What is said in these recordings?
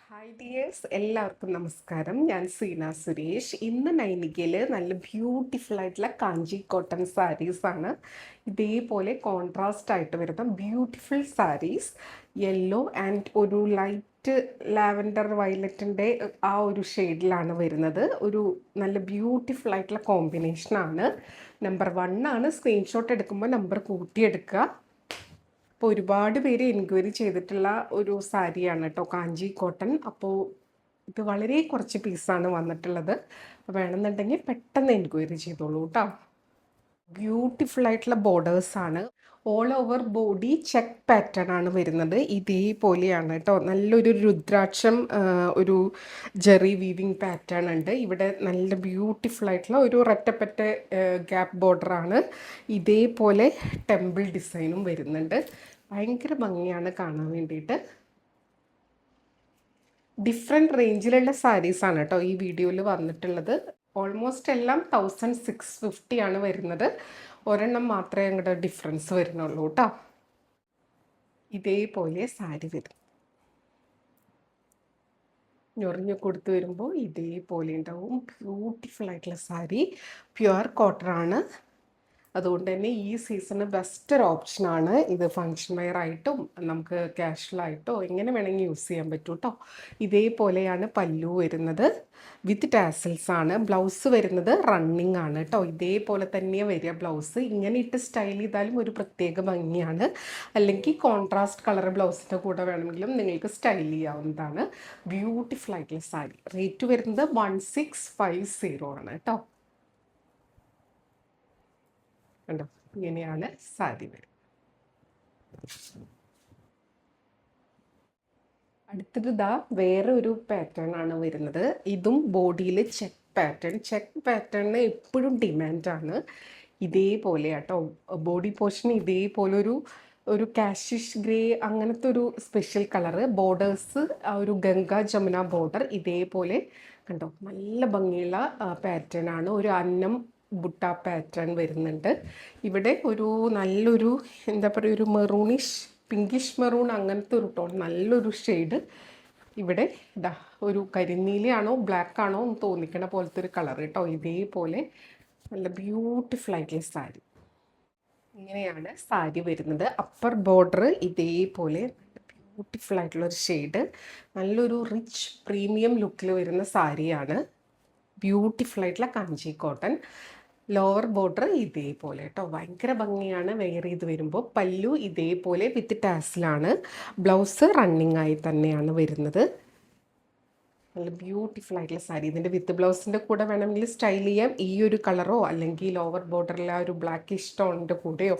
Hi dears, എല്ലാവർക്കും നമസ്കാരം. ഞാൻ സീന സുരേഷ്. ഇന്ന് നൈനികയിൽ നല്ല ബ്യൂട്ടിഫുൾ ആയിട്ടുള്ള കാഞ്ചി കോട്ടൺ സാരീസാണ്. ഇതേപോലെ കോൺട്രാസ്റ്റ് ആയിട്ട് വരുന്ന ബ്യൂട്ടിഫുൾ സാരീസ്, യെല്ലോ ആൻഡ് ഒരു ലൈറ്റ് ലാവൻഡർ വയലറ്റിൻ്റെ ആ ഒരു ഷെയ്ഡിലാണ് വരുന്നത്. ഒരു നല്ല ബ്യൂട്ടിഫുൾ ആയിട്ടുള്ള കോമ്പിനേഷനാണ്. നമ്പർ 1 ആണ്. സ്ക്രീൻഷോട്ട് എടുക്കുമ്പോൾ നമ്പർ കൂട്ടിയെടുക്കുക. അപ്പോൾ ഒരുപാട് പേര് എൻക്വയറി ചെയ്തിട്ടുള്ള ഒരു സാരിയാണ് കേട്ടോ, കാഞ്ചി കോട്ടൺ. അപ്പോൾ ഇത് വളരെ കുറച്ച് പീസാണ് വന്നിട്ടുള്ളത്. വേണമെന്നുണ്ടെങ്കിൽ പെട്ടെന്ന് എൻക്വയറി ചെയ്തോളൂ കേട്ടോ. ബ്യൂട്ടിഫുൾ ആയിട്ടുള്ള ബോർഡേഴ്സാണ്. All over body check pattern ആണ് വരുന്നത്. ഇതേപോലെയാണ് കേട്ടോ. നല്ലൊരു രുദ്രാക്ഷം, ഒരു ജെറി വീവിങ് പാറ്റേൺ ഉണ്ട്. ഇവിടെ നല്ല ബ്യൂട്ടിഫുൾ ആയിട്ടുള്ള ഒരു ഒരൊറ്റപ്പറ്റ ഗ്യാപ്പ് ബോർഡറാണ്. ഇതേപോലെ ടെമ്പിൾ ഡിസൈനും വരുന്നുണ്ട്. ഭയങ്കര ഭംഗിയാണ് കാണാൻ വേണ്ടിയിട്ട്. ഡിഫറെൻറ്റ് റേഞ്ചിലുള്ള സാരീസാണ് കേട്ടോ ഈ വീഡിയോയിൽ വന്നിട്ടുള്ളത്. ഓൾമോസ്റ്റ് എല്ലാം 1650 ആണ് വരുന്നത്. ഒരെണ്ണം മാത്രമേ അങ്ങോട്ട് ഡിഫറൻസ് വരുന്നുള്ളൂ കേട്ടോ. ഇതേപോലെ സാരി വരും. ഞൊറിഞ്ഞു കൊടുത്തു വരുമ്പോൾ ഇതേപോലെ ഉണ്ടാവും. ബ്യൂട്ടിഫുൾ ആയിട്ടുള്ള സാരി, പ്യുവർ കോട്ടൺ ആണ്. അതുകൊണ്ട് തന്നെ ഈ സീസണ് ബെസ്റ്റ് ഒരു ഓപ്ഷനാണ് ഇത്. ഫങ്ഷൻ വെയർ ആയിട്ടും നമുക്ക് ക്യാഷ്വലായിട്ടോ എങ്ങനെ വേണമെങ്കിൽ യൂസ് ചെയ്യാൻ പറ്റും കേട്ടോ. ഇതേപോലെയാണ് പല്ലു വരുന്നത്, വിത്ത് ടാസൽസ് ആണ്. ബ്ലൗസ് വരുന്നത് റണ്ണിങ് ആണ് കേട്ടോ. ഇതേപോലെ തന്നെയാണ് വരിക ബ്ലൗസ്. ഇങ്ങനെ ഇട്ട് സ്റ്റൈൽ ചെയ്താലും ഒരു പ്രത്യേക ഭംഗിയാണ്. അല്ലെങ്കിൽ കോൺട്രാസ്റ്റ് കളർ ബ്ലൗസിൻ്റെ കൂടെ വേണമെങ്കിലും നിങ്ങൾക്ക് സ്റ്റൈൽ ചെയ്യാവുന്നതാണ്. ബ്യൂട്ടിഫുൾ ആയിട്ടുള്ള സാരി. റേറ്റ് വരുന്നത് 1650 ആണ് കേട്ടോ. കണ്ടോ, ഇങ്ങനെയാണ് സാരി വരും. അടുത്തത് വേറെ ഒരു പാറ്റേൺ ആണ് വരുന്നത്. ഇതും ബോഡിയിൽ ചെക്ക് പാറ്റേൺ. ചെക്ക് പാറ്റേണിന് എപ്പോഴും ഡിമാൻഡാണ്. ഇതേപോലെ കേട്ടോ ബോഡി പോർഷൻ. ഇതേപോലെ ഒരു കാഷിഷ് ഗ്രേ അങ്ങനത്തെ ഒരു സ്പെഷ്യൽ കളറ്. ബോർഡേഴ്സ് ഒരു ഗംഗാ ജമുന ബോർഡർ. ഇതേപോലെ കണ്ടോ, നല്ല ഭംഗിയുള്ള പാറ്റേൺ ആണ്. ഒരു അന്നം ബുട്ട പാറ്റേൺ വരുന്നുണ്ട്. ഇവിടെ ഒരു നല്ലൊരു എന്താ പറയുക, ഒരു മെറൂണിഷ് പിങ്കിഷ് മെറൂൺ അങ്ങനത്തെ ഒരു ടോൺ, നല്ലൊരു ഷെയ്ഡ്. ഇവിടെ ഒരു കരിനീലയാണോ ബ്ലാക്ക് ആണോ എന്ന് തോന്നിക്കണ പോലത്തെ ഒരു കളർ കേട്ടോ. ഇതേപോലെ നല്ല ബ്യൂട്ടിഫുൾ ആയിട്ടുള്ള സാരി. ഇങ്ങനെയാണ് സാരി വരുന്നത്. അപ്പർ ബോർഡർ ഇതേപോലെ ബ്യൂട്ടിഫുൾ ആയിട്ടുള്ളൊരു ഷെയ്ഡ്. നല്ലൊരു റിച്ച് പ്രീമിയം ലുക്കിൽ വരുന്ന സാരിയാണ്. ബ്യൂട്ടിഫുൾ ആയിട്ടുള്ള കാഞ്ചി കോട്ടൺ. ലോവർ ബോർഡർ ഇതേപോലെ കേട്ടോ. ഭയങ്കര ഭംഗിയാണ് വെയർ ചെയ്ത് വരുമ്പോൾ. പല്ലു ഇതേപോലെ വിത്ത് ടാസിലാണ്. ബ്ലൗസ് റണ്ണിങ് ആയി തന്നെയാണ് വരുന്നത്. നല്ല ബ്യൂട്ടിഫുൾ ആയിട്ടുള്ള സാരി. ഇതിൻ്റെ വിത്ത് ബ്ലൗസിൻ്റെ കൂടെ വേണമെങ്കിൽ സ്റ്റൈൽ ചെയ്യാം. ഈ ഒരു കളറോ അല്ലെങ്കിൽ ലോവർ ബോർഡറിലെ ആ ഒരു ബ്ലാക്കിഷ് ടോണിൻ്റെ കൂടെയോ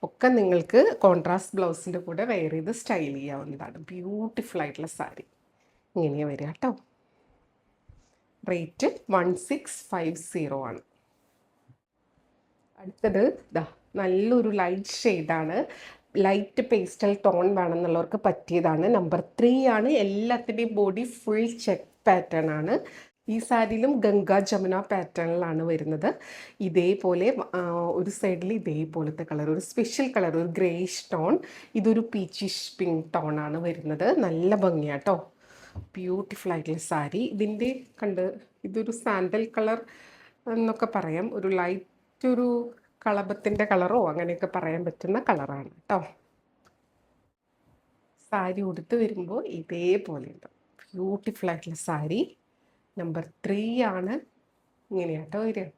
ഒക്കെ നിങ്ങൾക്ക് കോൺട്രാസ്റ്റ് ബ്ലൗസിൻ്റെ കൂടെ വെയർ ചെയ്ത് സ്റ്റൈൽ ചെയ്യാവുന്നതാണ്. ബ്യൂട്ടിഫുൾ ആയിട്ടുള്ള സാരി ഇങ്ങനെയാണ് വരിക കേട്ടോ. റേറ്റ് 1650 ആണ്. അടുത്തത് നല്ലൊരു ലൈറ്റ് ഷെയ്ഡാണ്. ലൈറ്റ് പേസ്റ്റൽ ടോൺ വേണമെന്നുള്ളവർക്ക് പറ്റിയതാണ്. നമ്പർ 3 ആണ്. എല്ലാത്തിൻ്റെയും ബോഡി ഫുൾ ചെക്ക് പാറ്റേൺ ആണ്. ഈ സാരിയിലും ഗംഗാ ജമുന പാറ്റേണിലാണ് വരുന്നത്. ഇതേപോലെ ഒരു സൈഡിൽ ഇതേപോലത്തെ കളർ, ഒരു സ്പെഷ്യൽ കളർ, ഒരു ഗ്രേഷ് ടോൺ. ഇതൊരു പീച്ചിഷ് പിങ്ക് ടോൺ ആണ് വരുന്നത്. നല്ല ഭംഗിയാട്ടോ. ബ്യൂട്ടിഫുൾ ആയിട്ടുള്ള സാരി. ഇതിൻ്റെ ഇതൊരു സാൻഡൽ കളർ എന്നൊക്കെ പറയാം. ഒരു ലൈറ്റ് ഒരു കളഭത്തിൻ്റെ കളറോ അങ്ങനെയൊക്കെ പറയാൻ പറ്റുന്ന കളറാണ് കേട്ടോ. സാരി ഉടുത്ത് വരുമ്പോൾ ഇതേപോലെ ഉണ്ട്. ബ്യൂട്ടിഫുൾ ആയിട്ടുള്ള സാരി. നമ്പർ 3 ആണ്. ഇങ്ങനെയാട്ടോ വരിക.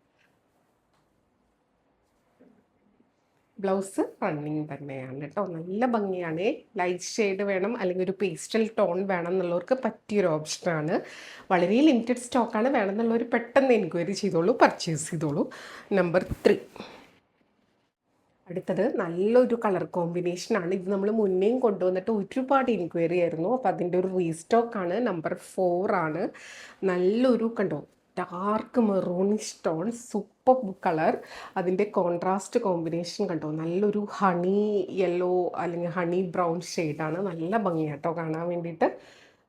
ബ്ലൗസ് റണ്ണിങ് തന്നെയാണ് കേട്ടോ. നല്ല ഭംഗിയാണ്. ലൈറ്റ് ഷെയ്ഡ് വേണം അല്ലെങ്കിൽ ഒരു പേസ്റ്റൽ ടോൺ വേണം എന്നുള്ളവർക്ക് പറ്റിയൊരു ഓപ്ഷനാണ്. വളരെ ലിമിറ്റഡ് സ്റ്റോക്കാണ്. വേണമെന്നുള്ളവർ പെട്ടെന്ന് എൻക്വയറി ചെയ്തോളൂ, പർച്ചേസ് ചെയ്തോളൂ. നമ്പർ 3. അടുത്തത് നല്ലൊരു കളർ കോമ്പിനേഷനാണ്. ഇത് നമ്മൾ മുന്നേയും കൊണ്ടുവന്നിട്ട് ഒരുപാട് എൻക്വയറി ആയിരുന്നു. അപ്പോൾ അതിൻ്റെ ഒരു റീസ്റ്റോക്കാണ്. നമ്പർ 4 ആണ്. നല്ലൊരു dark maroonish tone, super colour. അതിൻ്റെ കോൺട്രാസ്റ്റ് കോമ്പിനേഷൻ കണ്ടോ, നല്ലൊരു ഹണി യെല്ലോ അല്ലെങ്കിൽ ഹണി ബ്രൗൺ ഷെയ്ഡാണ്. നല്ല ഭംഗിയാട്ടോ കാണാൻ വേണ്ടിയിട്ട്.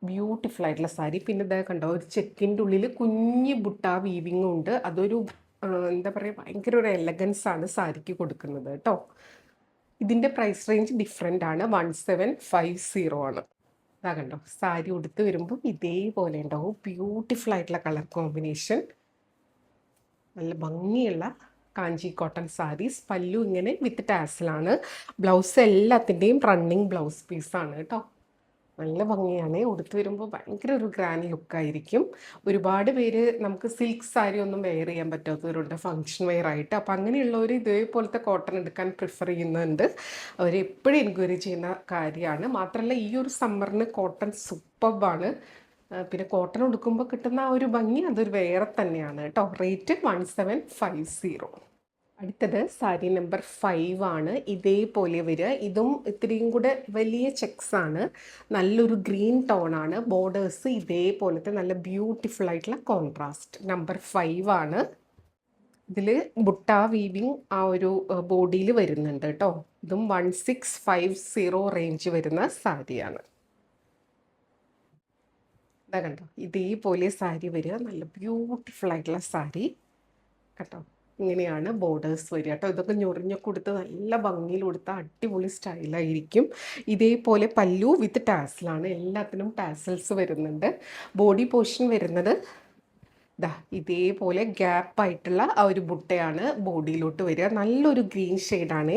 ബ്യൂട്ടിഫുൾ ആയിട്ടുള്ള സാരി. പിന്നെ ഇതാ കണ്ടോ, ഒരു ചെക്കിൻ്റെ ഉള്ളിൽ കുഞ്ഞ് ബുട്ട വീവിങ്ങും ഉണ്ട്. അതൊരു എന്താ പറയുക, ഭയങ്കര ഒരു എലഗൻസ് ആണ് സാരിക്ക് കൊടുക്കുന്നത് കേട്ടോ. ഇതിൻ്റെ പ്രൈസ് റേഞ്ച് ഡിഫറെൻ്റ് ആണ്. 1750 ആണ്. ഇതാ കണ്ടോ, സാരി ഉടുത്ത് വരുമ്പോൾ ഇതേപോലെ ഉണ്ടാവും. ബ്യൂട്ടിഫുൾ ആയിട്ടുള്ള കളർ കോമ്പിനേഷൻ, നല്ല ഭംഗിയുള്ള കാഞ്ചി കോട്ടൺ സാരീസ്. പല്ലു ഇങ്ങനെ വിത്ത് ടാസിലാണ്. ബ്ലൗസ് എല്ലാത്തിൻ്റെയും റണ്ണിങ് ബ്ലൗസ് പീസാണ് കേട്ടോ. നല്ല ഭംഗിയാണ്. ഉടുത്ത് വരുമ്പോൾ ഭയങ്കര ഒരു ഗ്രാൻഡ് ലുക്കായിരിക്കും. ഒരുപാട് പേര് നമുക്ക് സിൽക്ക് സാരി ഒന്നും വെയർ ചെയ്യാൻ പറ്റാത്തവരുണ്ട് ഫങ്ഷൻ വെയർ ആയിട്ട്. അപ്പോൾ അങ്ങനെയുള്ളവർ ഇതേപോലത്തെ കോട്ടൺ എടുക്കാൻ പ്രിഫർ ചെയ്യുന്നുണ്ട്. അവർ എപ്പോഴും എൻക്വയറി ചെയ്യുന്ന കാര്യമാണ്. മാത്രമല്ല ഈ ഒരു സമ്മറിന് കോട്ടൺ സൂപ്പർബാണ്. പിന്നെ കോട്ടൺ ഉടുക്കുമ്പോൾ കിട്ടുന്ന ആ ഒരു ഭംഗി അതൊരു വേറെ തന്നെയാണ് കേട്ടോ. റേറ്റ് 1750. അടുത്തത് സാരി നമ്പർ 5 ആണ്. ഇതേപോലെ വരിക. ഇതും ഇത്രയും കൂടെ വലിയ ചെക്സ് ആണ്. നല്ലൊരു ഗ്രീൻ ടോൺ ആണ്. ബോർഡേഴ്സ് ഇതേപോലത്തെ നല്ല ബ്യൂട്ടിഫുൾ ആയിട്ടുള്ള കോൺട്രാസ്റ്റ്. നമ്പർ 5 ആണ്. ഇതിൽ ബുട്ട വീവിങ് ആ ഒരു ബോഡിയിൽ വരുന്നുണ്ട് കേട്ടോ. ഇതും 1650 റേഞ്ച് വരുന്ന സാരിയാണ്. ഇതാ കണ്ടോ, ഇതേപോലെ സാരി വരിക. നല്ല ബ്യൂട്ടിഫുൾ ആയിട്ടുള്ള സാരി കേട്ടോ. ഇങ്ങനെയാണ് ബോർഡേഴ്സ് വരിക കേട്ടോ. ഇതൊക്കെ ഞൊറിഞ്ഞൊക്കെ കൊടുത്ത് നല്ല ഭംഗിയിൽ കൊടുത്ത അടിപൊളി സ്റ്റൈലായിരിക്കും. ഇതേപോലെ പല്ലു വിത്ത് ടാസിലാണ്. എല്ലാത്തിനും ടാസൽസ് വരുന്നുണ്ട്. ബോഡി പോർഷൻ വരുന്നത് ദാ ഇതേപോലെ ഗ്യാപ്പായിട്ടുള്ള ആ ഒരു ബുട്ടയാണ് ബോഡിയിലോട്ട് വരിക. നല്ലൊരു ഗ്രീൻ ഷെയ്ഡാണ്.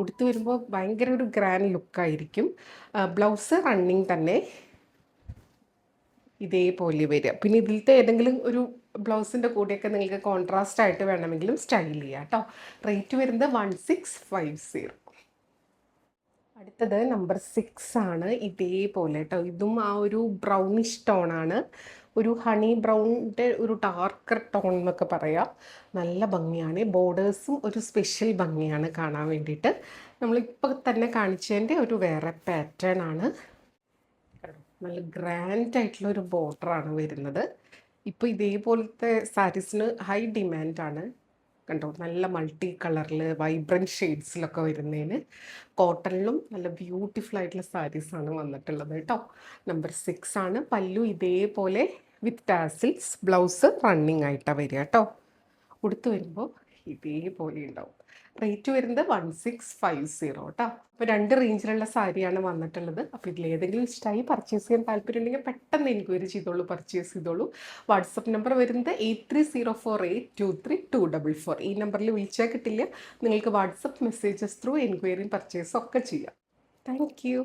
ഉടുത്ത് വരുമ്പോൾ ഭയങ്കര ഒരു ഗ്രാൻഡ് ലുക്കായിരിക്കും. ബ്ലൗസ് റണ്ണിങ് തന്നെ ഇതേപോലെ വരിക. പിന്നെ ഇതിലത്തെ ഏതെങ്കിലും ഒരു ബ്ലൗസിൻ്റെ കൂടെയൊക്കെ നിങ്ങൾക്ക് കോൺട്രാസ്റ്റ് ആയിട്ട് വേണമെങ്കിലും സ്റ്റൈൽ ചെയ്യാം കേട്ടോ. റേറ്റ് വരുന്നത് 1650. അടുത്തത് നമ്പർ 6 ആണ്. ഇതേപോലെ കേട്ടോ. ഇതും ആ ഒരു ബ്രൗണിഷ് ടോണാണ്. ഒരു ഹണി ബ്രൗണിൻ്റെ ഒരു ഡാർക്കർ ടോൺ എന്നൊക്കെ പറയാം. നല്ല ഭംഗിയാണ്. ബോർഡേഴ്സും ഒരു സ്പെഷ്യൽ ഭംഗിയാണ് കാണാൻ വേണ്ടിയിട്ട്. നമ്മളിപ്പോൾ തന്നെ കാണിച്ചതിൻ്റെ ഒരു വേറെ പാറ്റേൺ ആണ്. നല്ല ഗ്രാൻഡ് ആയിട്ടുള്ള ഒരു ബോർഡറാണ് വരുന്നത്. ഇപ്പോൾ ഇതേപോലത്തെ സാരീസിന് ഹൈ ഡിമാൻഡാണ് കണ്ടോ. നല്ല മൾട്ടി കളറിൽ വൈബ്രൻറ്റ് ഷെയ്ഡ്സിലൊക്കെ വരുന്നതിന് കോട്ടണിലും നല്ല ബ്യൂട്ടിഫുൾ ആയിട്ടുള്ള സാരീസാണ് വന്നിട്ടുള്ളത് കേട്ടോ. നമ്പർ 6 ആണ്. പല്ലു ഇതേപോലെ വിത്ത് ടാസിൽസ്. ബ്ലൗസ് റണ്ണിങ് ആയിട്ടാണ് വരിക കേട്ടോ. ഉടുത്ത് വരുമ്പോൾ ഇതേപോലെ ഉണ്ടാവും. റേറ്റ് വരുന്നത് 1650 കേട്ടോ. അപ്പോൾ 2 റേഞ്ചിലുള്ള സാരിയാണ് വന്നിട്ടുള്ളത്. അപ്പോൾ ഇതിലേതെങ്കിലും ഇഷ്ടമായി പർച്ചേസ് ചെയ്യാൻ താല്പര്യം ഉണ്ടെങ്കിൽ പെട്ടെന്ന് എൻക്വയറി ചെയ്തോളൂ, പർച്ചേസ് ചെയ്തോളൂ. വാട്സപ്പ് നമ്പർ വരുന്നത് 8304823244. ഈ നമ്പറിൽ വിളിച്ചാൽ കിട്ടില്ല. നിങ്ങൾക്ക് വാട്സപ്പ് മെസ്സേജസ് ത്രൂ എൻക്വയറിയും പർച്ചേസും ഒക്കെ ചെയ്യാം. Thank you.